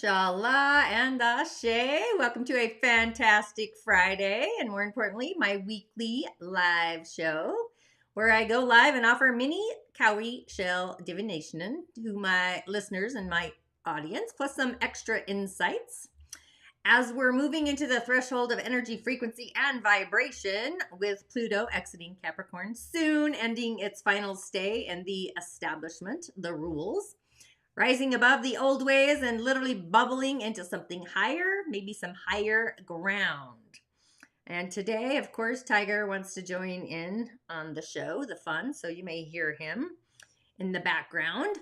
Mashallah and Ashe. Welcome to a fantastic Friday, and more importantly, my weekly live show where I go live and offer mini cowrie shell divination to my listeners and my audience, plus some extra insights as we're moving into the threshold of energy, frequency, and vibration with Pluto exiting Capricorn, soon ending its final stay in the establishment, the rules, rising above the old ways and literally bubbling into something higher, maybe some higher ground. And today, of course, Tiger wants to join in on the show, the fun, so you may hear him in the background.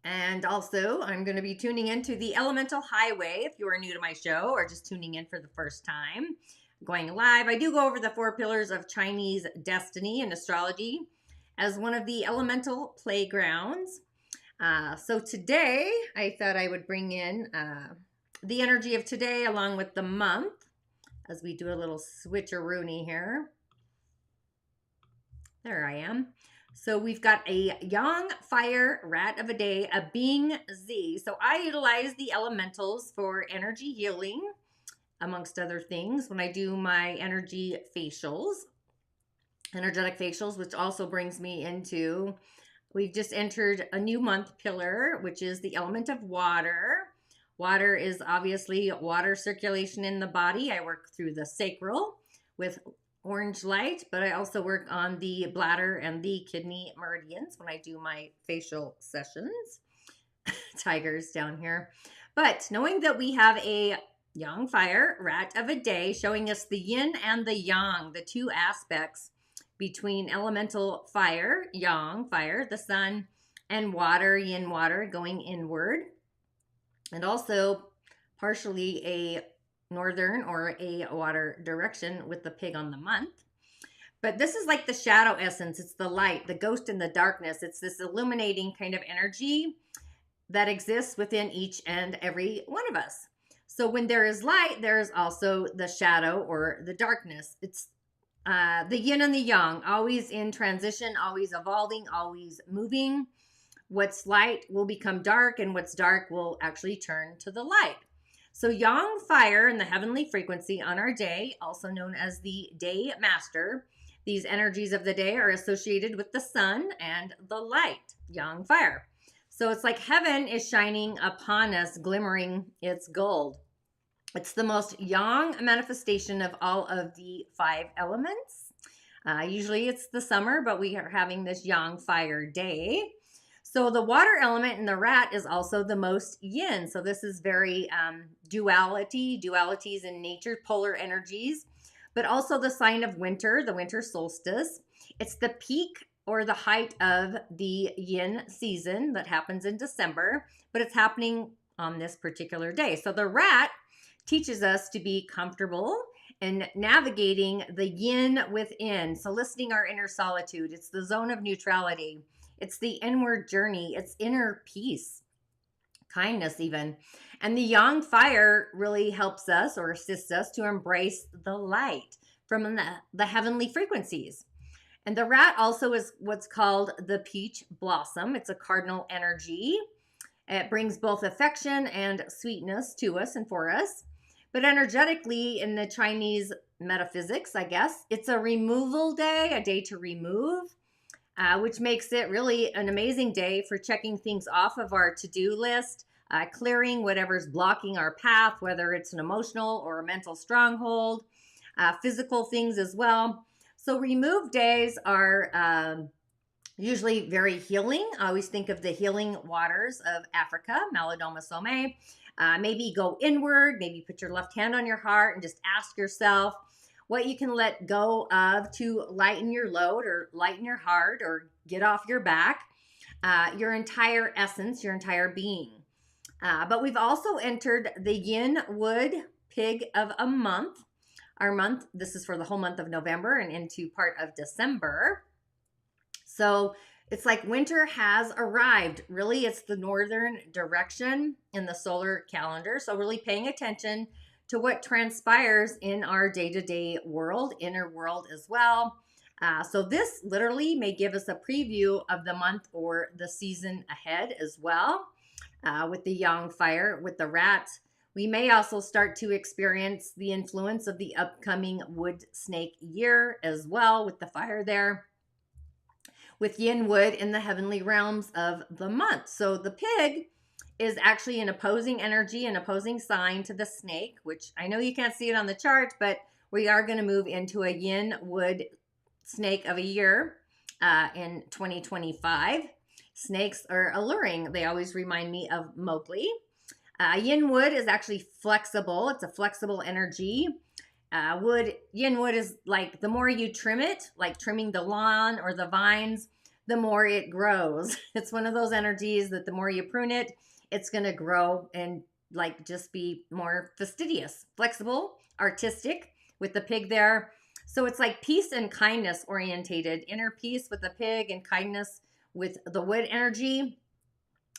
And also, I'm going to be tuning into the Elemental Highway if you are new to my show or just tuning in for the first time. Going live, I do go over the 4 pillars of Chinese destiny and astrology as one of the elemental playgrounds. So today, I thought I would bring in the energy of today along with the month as we do a little switcheroony here. There I am. So we've got a Yang Fire Rat of a Day, a Bing Z. So I utilize the elementals for energy healing, amongst other things, when I do my energy facials, energetic facials, which also brings me into, we've just entered a new month pillar, which is the element of water. Water is obviously water circulation in the body. I work through the sacral with orange light, but I also work on the bladder and the kidney meridians when I do my facial sessions. Tigers down here. But knowing that we have a Yang Fire Rat of a Day showing us the yin and the yang, the two aspects between elemental fire, yang, fire, the sun, and water, yin, water, going inward. And also partially a northern or a water direction with the pig on the month. But this is like the shadow essence. It's the light, the ghost in the darkness. It's this illuminating kind of energy that exists within each and every one of us. So when there is light, there is also the shadow or the darkness. It's the yin and the yang, always in transition, always evolving, always moving. What's light will become dark, and what's dark will actually turn to the light. So Yang Fire and the heavenly frequency on our day, also known as the Day Master, these energies of the day are associated with the sun and the light, Yang Fire. So it's like heaven is shining upon us, glimmering its gold. It's the most yang manifestation of all of the 5 elements. Usually it's the summer, but we are having this Yang Fire day. So the water element in the rat is also the most yin. So this is very dualities in nature, polar energies, but also the sign of winter, the winter solstice. It's the peak or the height of the yin season that happens in December, but it's happening on this particular day. So the rat teaches us to be comfortable in navigating the yin within. So listening our inner solitude. It's the zone of neutrality. It's the inward journey. It's inner peace, kindness even. And the Yang Fire really helps us or assists us to embrace the light from the heavenly frequencies. And the rat also is what's called the peach blossom. It's a cardinal energy. It brings both affection and sweetness to us and for us. But energetically, in the Chinese metaphysics, I guess, it's a removal day, a day to remove. Which makes it really an amazing day for checking things off of our to-do list, clearing whatever's blocking our path, whether it's an emotional or a mental stronghold, physical things as well. So remove days are usually very healing. I always think of the healing waters of Africa, Malidoma Some. Maybe go inward, maybe put your left hand on your heart and just ask yourself what you can let go of to lighten your load or lighten your heart or get off your back, your entire essence, your entire being. But we've also entered the yin wood pig of a month. Our month, this is for the whole month of November and into part of December. So it's like winter has arrived. Really, it's the northern direction in the solar calendar. So really paying attention to what transpires in our day-to-day world, inner world as well. So this literally may give us a preview of the month or the season ahead as well. with the yang fire, with the rat. We may also start to experience the influence of the upcoming wood snake year as well, with the fire there, with yin wood in the heavenly realms of the month. So the pig is actually an opposing energy, an opposing sign to the snake, which I know you can't see it on the chart, but we are going to move into a yin wood snake of a year in 2025. Snakes are alluring. They always remind me of Mowgli. Yin wood is actually flexible. It's a flexible energy. Yin wood is like the more you trim it, like trimming the lawn or the vines, the more it grows. It's one of those energies that the more you prune it, it's going to grow and like just be more fastidious, flexible, artistic with the pig there. So it's like peace and kindness orientated, inner peace with the pig and kindness with the wood energy.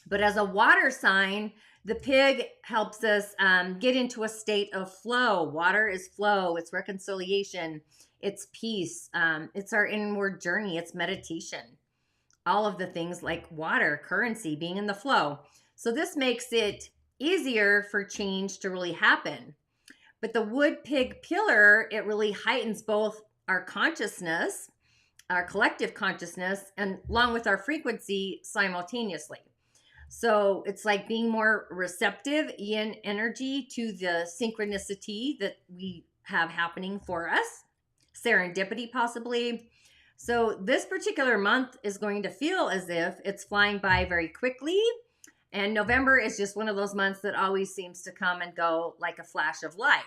But as a water sign, the pig helps us get into a state of flow. Water is flow, it's reconciliation, it's peace, it's our inward journey, it's meditation. All of the things like water, currency, being in the flow. So this makes it easier for change to really happen. But the wood pig pillar, it really heightens both our consciousness, our collective consciousness, and along with our frequency simultaneously. So it's like being more receptive, yin energy, to the synchronicity that we have happening for us, serendipity possibly. So this particular month is going to feel as if it's flying by very quickly. And November is just one of those months that always seems to come and go like a flash of light.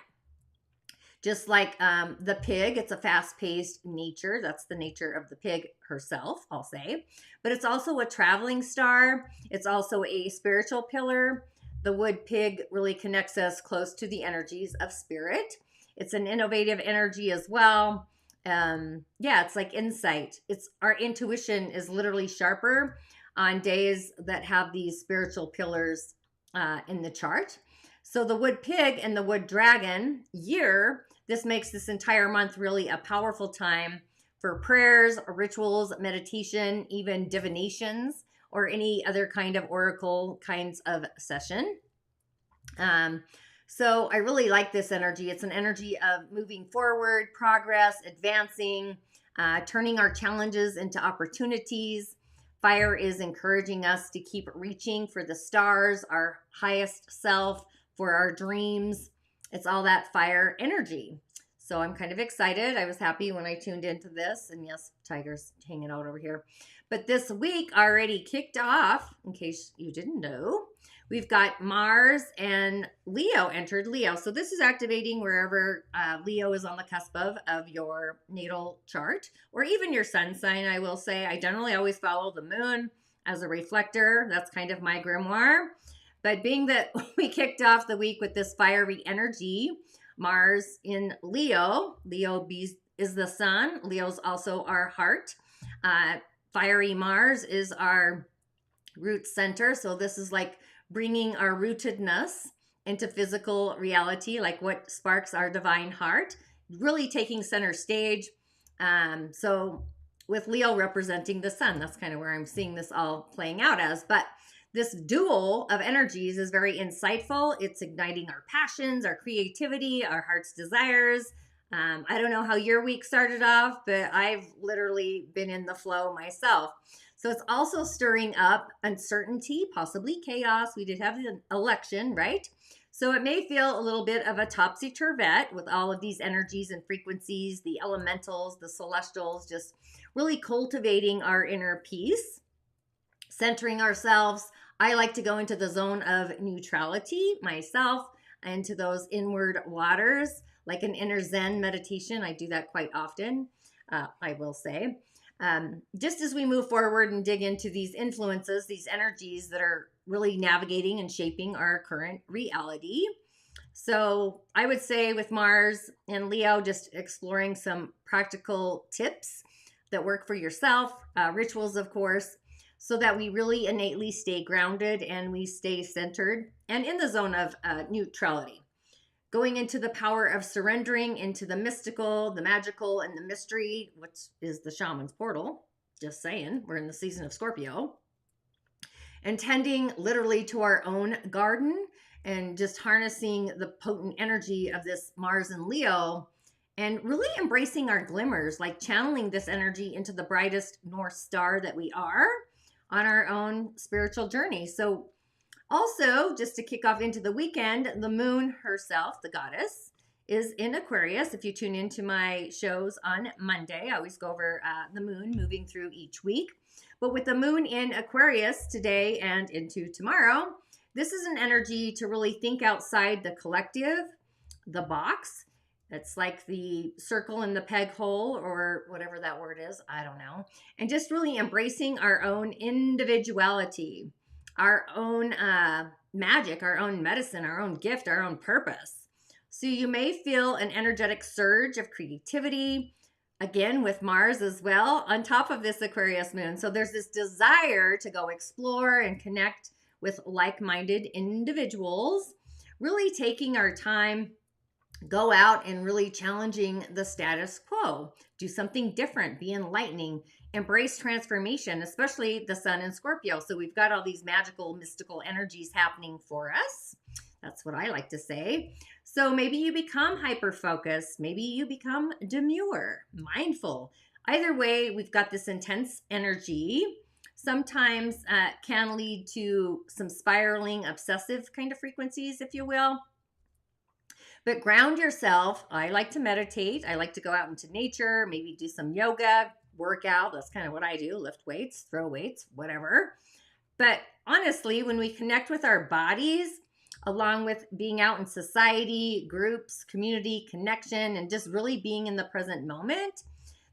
Just like the pig, it's a fast-paced nature. That's the nature of the pig herself, I'll say. But it's also a traveling star. It's also a spiritual pillar. The wood pig really connects us close to the energies of spirit. It's an innovative energy as well. Yeah, it's like insight. It's our intuition is literally sharper on days that have these spiritual pillars in the chart. So the wood pig and the wood dragon year, this makes this entire month really a powerful time for prayers, rituals, meditation, even divinations, or any other kind of oracle kinds of session. So I really like this energy. It's an energy of moving forward, progress, advancing, turning our challenges into opportunities. Fire is encouraging us to keep reaching for the stars, our highest self, for our dreams. It's all that fire energy. So I'm kind of excited. I was happy when I tuned into this. And yes, Tiger's hanging out over here. But this week already kicked off, in case you didn't know. We've got Mars and Leo entered Leo. So this is activating wherever Leo is on the cusp of your natal chart, or even your sun sign, I will say. I generally always follow the moon as a reflector. That's kind of my grimoire. But being that we kicked off the week with this fiery energy, Mars in Leo, Leo is the sun. Leo's also our heart. Fiery Mars is our root center. So this is like bringing our rootedness into physical reality, like what sparks our divine heart, really taking center stage. So with Leo representing the sun, that's kind of where I'm seeing this all playing out as. But this duel of energies is very insightful. It's igniting our passions, our creativity, our heart's desires. I don't know how your week started off, but I've literally been in the flow myself. So it's also stirring up uncertainty, possibly chaos. We did have an election, right? So it may feel a little bit of a topsy-turvette with all of these energies and frequencies, the elementals, the celestials, just really cultivating our inner peace, centering ourselves. I like to go into the zone of neutrality myself, into those inward waters, like an inner Zen meditation. I do that quite often, I will say. Just as we move forward and dig into these influences, these energies that are really navigating and shaping our current reality. So I would say with Mars and Leo, just exploring some practical tips that work for yourself, rituals, of course, so that we really innately stay grounded and we stay centered and in the zone of neutrality. Going into the power of surrendering into the mystical, the magical, and the mystery, which is the shaman's portal. Just saying, we're in the season of Scorpio. and tending literally to our own garden and just harnessing the potent energy of this Mars and Leo and really embracing our glimmers, like channeling this energy into the brightest North Star that we are on our own spiritual journey. So, also, just to kick off into the weekend, the moon herself, the goddess, is in Aquarius. If you tune into my shows on Monday, I always go over the moon moving through each week. But with the moon in Aquarius today and into tomorrow, this is an energy to really think outside the collective, the box. It's like the circle in the peg hole or whatever that word is. I don't know. And just really embracing our own individuality, our own magic, our own medicine, our own gift, our own purpose. So you may feel an energetic surge of creativity, again with Mars as well, on top of this Aquarius moon. So there's this desire to go explore and connect with like-minded individuals, really taking our time, go out and really challenging the status quo, do something different, be enlightening, embrace transformation, especially the sun in Scorpio. So we've got all these magical, mystical energies happening for us. That's what I like to say. So maybe you become hyper-focused. Maybe you become demure, mindful. Either way, we've got this intense energy. Sometimes can lead to some spiraling, obsessive kind of frequencies, if you will. But ground yourself. I like to meditate. I like to go out into nature, maybe do some yoga, workout. That's kind of what I do. Lift weights, throw weights, whatever. But honestly, when we connect with our bodies, along with being out in society, groups, community, connection, and just really being in the present moment,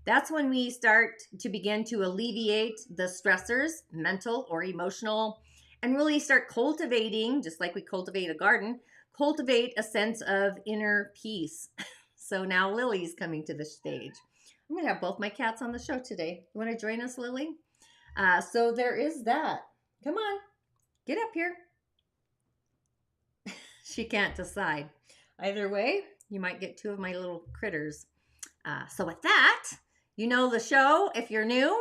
that's when we start to begin to alleviate the stressors, mental or emotional, and really start cultivating, just like we cultivate a garden, cultivate a sense of inner peace. So now Lily's coming to the stage. I'm going to have both my cats on the show today. You want to join us, Lily? So there is that. Come on, get up here. She can't decide. Either way, you might get two of my little critters. So with that, you know the show. If you're new,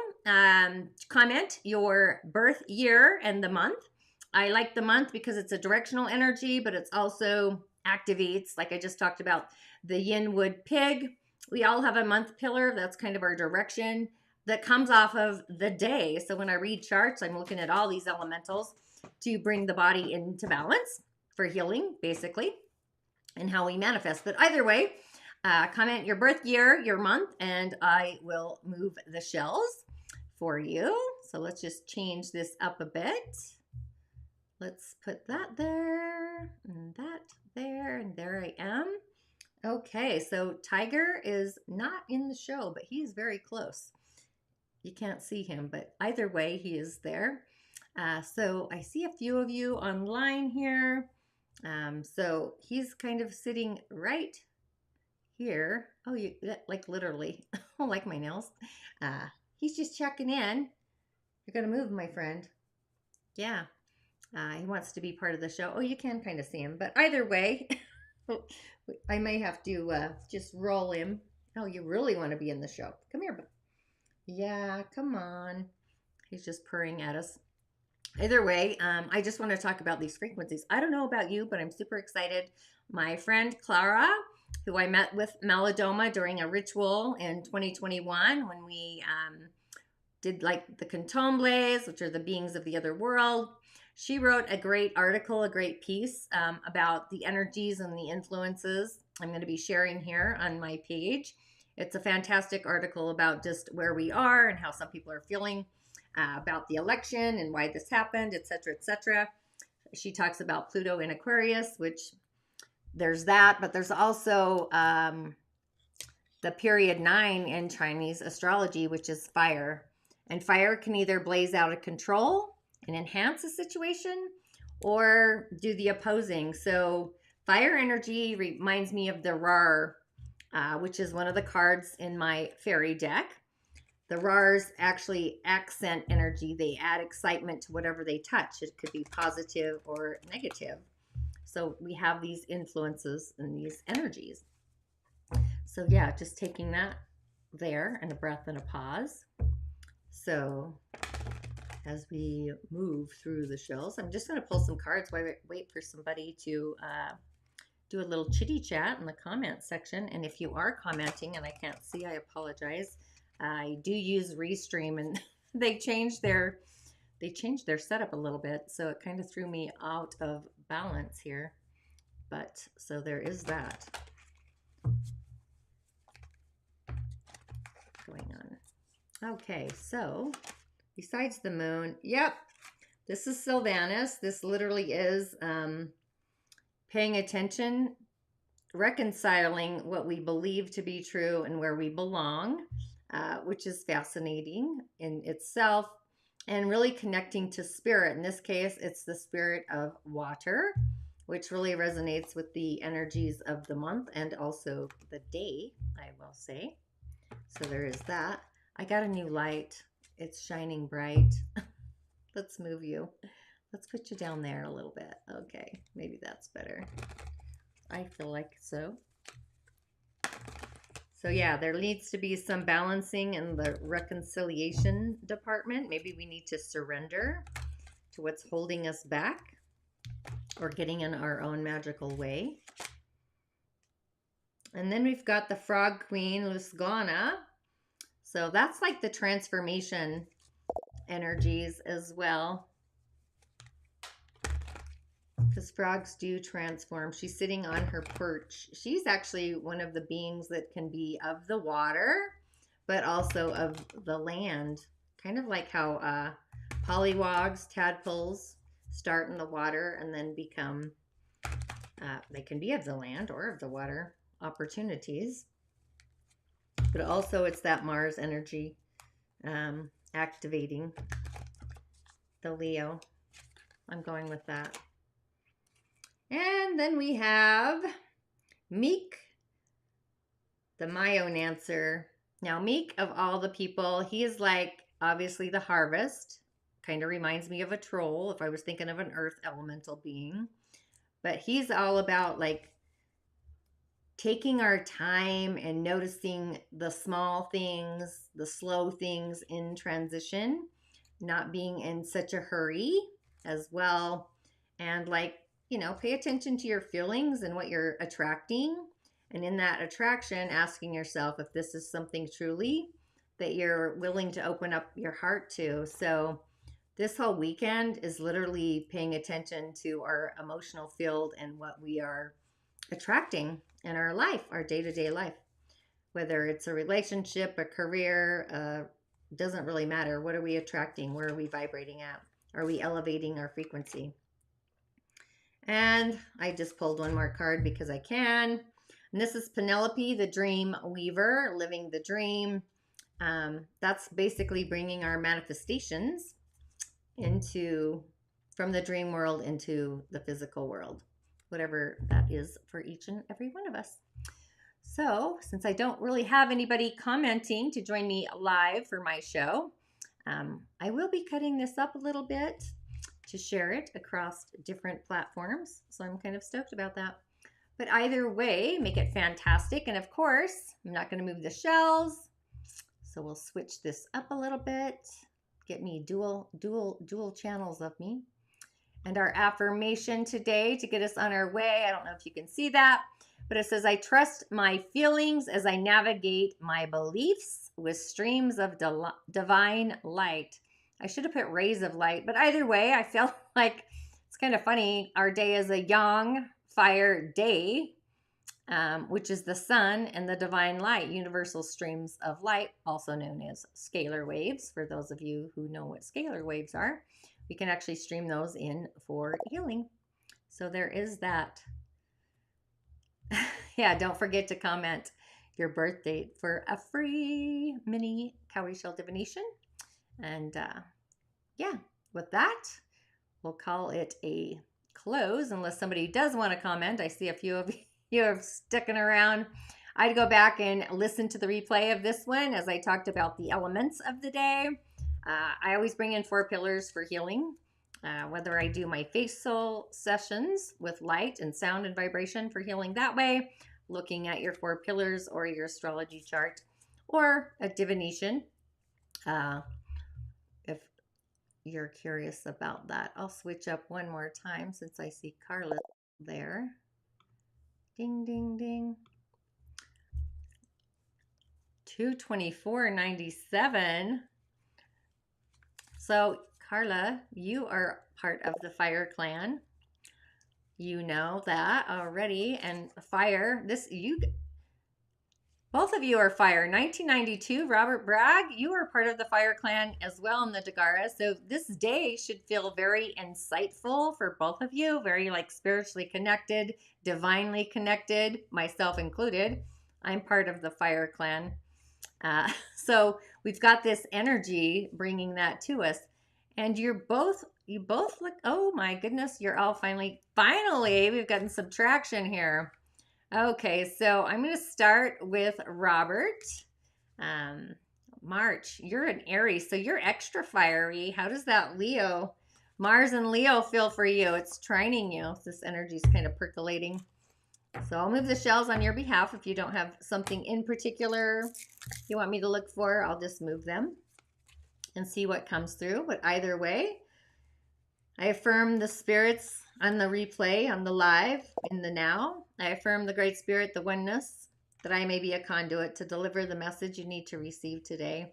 comment your birth year and the month. I like the month because it's a directional energy, but it's also activates, like I just talked about, the yin wood pig. We all have a month pillar. That's kind of our direction that comes off of the day. So when I read charts, I'm looking at all these elementals to bring the body into balance for healing, basically, and how we manifest. But either way, comment your birth year, your month, and I will move the shells for you. So let's just change this up a bit. Let's put that there, and that there, and there I am. Okay, so Tiger is not in the show, but he's very close. You can't see him, but either way, he is there. So I see a few of you online here. So he's kind of sitting right here. Oh, you like literally. I don't like my nails. He's just checking in. You're gonna move, my friend. Yeah. He wants to be part of the show. Oh, you can kind of see him, but either way, I may have to just roll him. Oh, you really want to be in the show? Come here. Yeah, come on. He's just purring at us. Either way, I just want to talk about these frequencies. I don't know about you, but I'm super excited. My friend Clara, who I met with Malidoma during a ritual in 2021 when we did like the cantomblays, which are the beings of the other world. She wrote a great article, a great piece about the energies and the influences I'm going to be sharing here on my page. It's a fantastic article about just where we are and how some people are feeling about the election and why this happened, etc., etc. She talks about Pluto in Aquarius, which there's that, but there's also the period 9 in Chinese astrology, which is fire. And fire can either blaze out of control and enhance a situation or do the opposing. So fire energy reminds me of the Rar, which is one of the cards in my fairy deck. The Rars actually accent energy. They add excitement to whatever they touch. It could be positive or negative. So we have these influences and these energies. So yeah, just taking that there and a breath and a pause. So as we move through the shells. I'm just going to pull some cards while I wait for somebody to do a little chitty chat in the comment section. And if you are commenting and I can't see, I apologize. I do use Restream, and they changed their setup a little bit, so it kind of threw me out of balance here. But so there is that going on. Okay, so besides the moon, yep, this is Sylvanus. This literally is paying attention, reconciling what we believe to be true and where we belong, which is fascinating in itself, and really connecting to spirit. In this case, it's the spirit of water, which really resonates with the energies of the month and also the day, I will say. So there is that. I got a new light. It's shining bright. Let's move you. Let's put you down there a little bit. Okay, maybe that's better. I feel like so. So yeah, there needs to be some balancing in the reconciliation department. Maybe we need to surrender to what's holding us back or getting in our own magical way. And then we've got the Frog Queen, Lusgana. So that's like the transformation energies as well, because frogs do transform. She's sitting on her perch. She's actually one of the beings that can be of the water, but also of the land. Kind of like how pollywogs, tadpoles, start in the water and then become, they can be of the land or of the water opportunities. But also it's that Mars energy activating the Leo. I'm going with that. And then we have Meek, the Myonancer. Now, Meek, of all the people, he is like obviously the harvest. Kind of reminds me of a troll if I was thinking of an earth elemental being. But he's all about like taking our time and noticing the small things, the slow things in transition, not being in such a hurry as well. And like, you know, pay attention to your feelings and what you're attracting. And in that attraction, asking yourself if this is something truly that you're willing to open up your heart to. So this whole weekend is literally paying attention to our emotional field and what we are attracting in our life, our day-to-day life. Whether it's a relationship, a career, doesn't really matter. What are we attracting? Where are we vibrating at? Are we elevating our frequency? And I just pulled one more card because I can. And this is Penelope, the Dream Weaver, living the dream. That's basically bringing our manifestations from the dream world into the physical world, whatever that is for each and every one of us. So since I don't really have anybody commenting to join me live for my show, I will be cutting this up a little bit to share it across different platforms. So I'm kind of stoked about that. But either way, make it fantastic. And of course, I'm not going to move the shells. So we'll switch this up a little bit. Get me dual channels of me. And our affirmation today to get us on our way, I don't know if you can see that, but it says, I trust my feelings as I navigate my beliefs with streams of divine light. I should have put rays of light, but either way, I feel like it's kind of funny. Our day is a yang fire day, which is the sun and the divine light, universal streams of light, also known as scalar waves. For those of you who know what scalar waves are, we can actually stream those in for healing. So there is that. Yeah, don't forget to comment your birth date for a free mini cowrie shell divination. And yeah, with that, we'll call it a close unless somebody does want to comment. I see a few of you are sticking around. I'd go back and listen to the replay of this one as I talked about the elements of the day. I always bring in 4 pillars for healing, whether I do my facial sessions with light and sound and vibration for healing that way, looking at your 4 pillars or your astrology chart, or a divination. If you're curious about that. I'll switch up one more time since I see Carla there. Ding, ding, ding. 224.97. So Carla, you are part of the fire clan. You know that already. And fire, both of you are fire. 1992, Robert Bragg, you are part of the fire clan as well in the Dagara. So this day should feel very insightful for both of you, very like spiritually connected, divinely connected, myself included. I'm part of the fire clan. So we've got this energy bringing that to us. And you both look, oh my goodness, you're all finally, we've gotten subtraction here. Okay, so I'm going to start with Robert. March, you're an Aries, so you're extra fiery. How does that Mars and Leo feel for you? It's trining you. This energy is kind of percolating. So I'll move the shells on your behalf. If you don't have something in particular you want me to look for, I'll just move them and see what comes through. But either way, I affirm the spirits on the replay, on the live, in the now. I affirm the Great Spirit, the oneness, that I may be a conduit to deliver the message you need to receive today.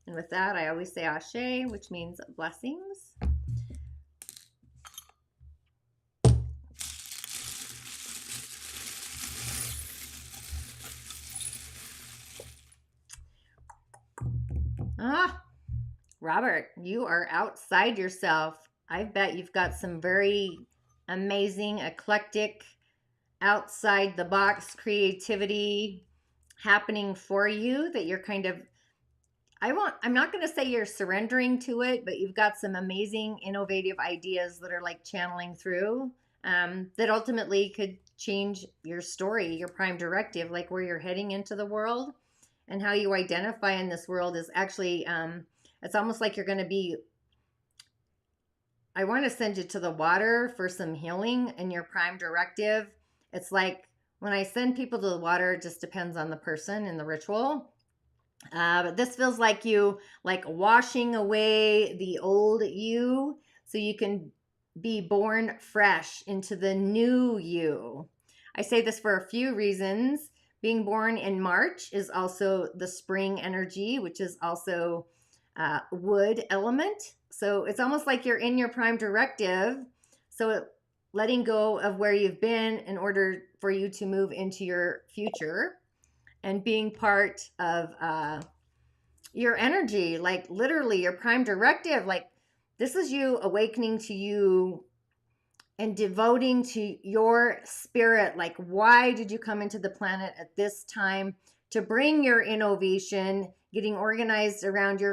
And with that, I always say Ashe, which means blessings. Robert, you are outside yourself. I bet you've got some very amazing, eclectic, outside the box creativity happening for you that you're kind of, I'm not going to say you're surrendering to it, but you've got some amazing, innovative ideas that are like channeling through that ultimately could change your story, your prime directive, like where you're heading into the world and how you identify in this world is actually, it's almost like you're going to be, I want to send you to the water for some healing in your prime directive. It's like when I send people to the water, it just depends on the person and the ritual. But this feels like you like washing away the old you so you can be born fresh into the new you. I say this for a few reasons. Being born in March is also the spring energy, which is also wood element. So it's almost like you're in your prime directive. So letting go of where you've been in order for you to move into your future and being part of your energy, like literally your prime directive. Like this is you awakening to you and devoting to your spirit. Like, why did you come into the planet at this time to bring your innovation, getting organized around your